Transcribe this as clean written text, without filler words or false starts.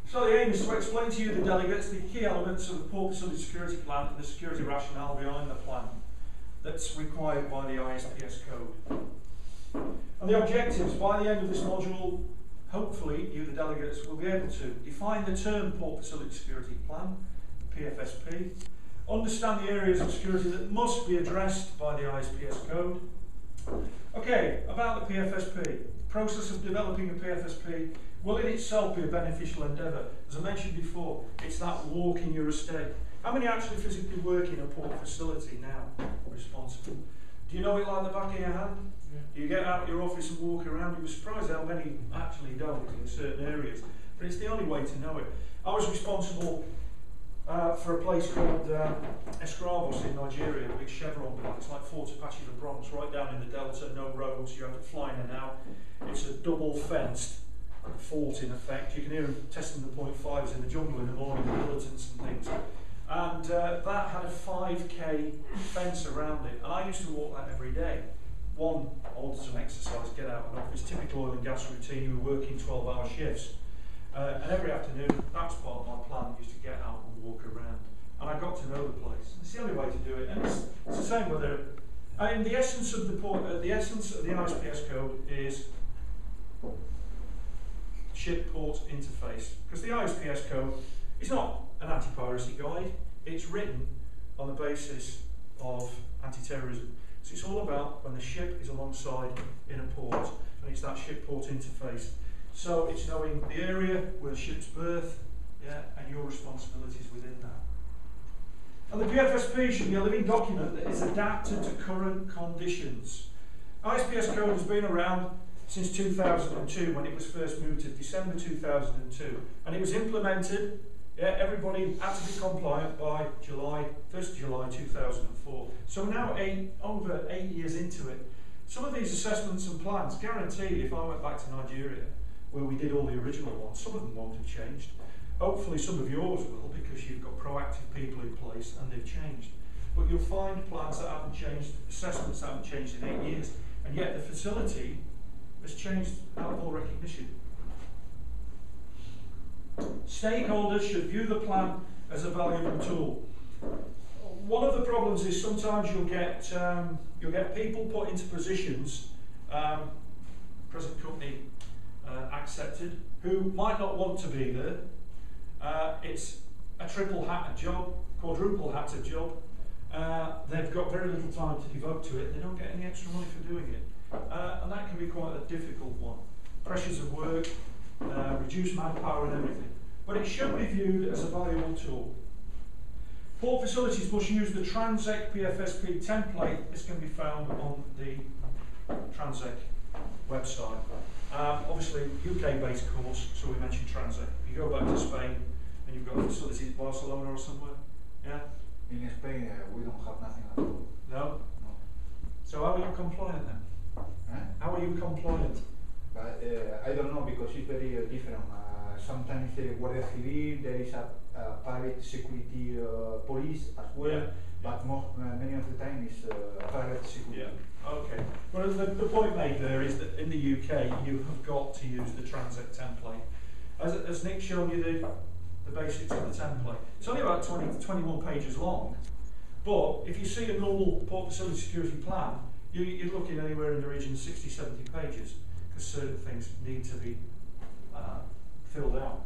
So the aim is to explain to you, the delegates, the key elements of the Port Facility Security Plan and the security rationale behind the plan that's required by the ISPS code. And the objectives, by the end of this module, hopefully you, the delegates, will be able to define the term Port Facility Security Plan, PFSP, understand the areas of security that must be addressed by the ISPS code. Okay, about the PFSP. The process of developing a PFSP will in itself be a beneficial endeavour. As I mentioned before, it's that walk in your estate. How many actually physically work in a port facility now, responsible? Do you know it like the back of your hand? Yeah. Do you get out of your office and walk around? You'll be surprised how many actually don't in certain areas. But it's the only way to know it. I was responsible for a place called Escravos in Nigeria, a big chevron plant. It's like Fort Apache the Bronx, right down in the delta, no roads, you have to fly in and out. It's a double fenced fort in effect. You can hear them testing the .5s in the jungle in the morning, the militants and things. And that had a 5k fence around it, and I used to walk that every day. One, I wanted some exercise, get out of an office, typical oil and gas routine, you were working 12-hour shifts. And every afternoon, that's part of my plan, used to get out and walk around. And I got to know the place. It's the only way to do it, and it's the same whether. I mean, the essence of the essence of the ISPS code is ship-port interface, because the ISPS code is not an anti-piracy guide. It's written on the basis of anti-terrorism. So it's all about when the ship is alongside in a port, and it's that ship-port interface. So it's knowing the area where the ship's berth, yeah, and your responsibilities within that. And the PFSP should be a living document that is adapted to current conditions. ISPS code has been around since 2002, when it was first moved to December 2002, and it was implemented. Yeah, everybody had to be compliant by 1st July 2004. So we're now over 8 years into it. Some of these assessments and plans, guaranteed, if I went back to Nigeria, where we did all the original ones, some of them won't have changed. Hopefully some of yours will, because you've got proactive people in place and they've changed. But you'll find plans that haven't changed, assessments that haven't changed in 8 years, and yet the facility has changed out of all recognition. Stakeholders should view the plan as a valuable tool. One of the problems is sometimes you'll get people put into positions, present company accepted, who might not want to be there. It's a triple-hatted job, quadruple-hatted job. They've got very little time to devote to it. They don't get any extra money for doing it. And that can be quite a difficult one. Pressures of work, reduced manpower and everything. But it should be viewed as a valuable tool. Port facilities must use the Transec PFSP template. This can be found on the Transec website. Obviously, UK-based course, so we mentioned Transec. If you go back to Spain and you've got facilities in Barcelona or somewhere, yeah? In Spain, we don't have nothing at all. No? No. So how are you compliant then? Huh? How are you compliant? But I don't know, because it's very different. Sometimes the Guardia Civil, there is a private security police as well, yeah. But many of the time is private security. Yeah. Okay. Well, the point made there is that in the UK you have got to use the Transec template. As Nick showed you the basics of the template. It's only about 20 to 21 pages long, but if you see a normal port facility security plan, you're looking anywhere in the region of 60, 70 pages, because certain things need to be filled out.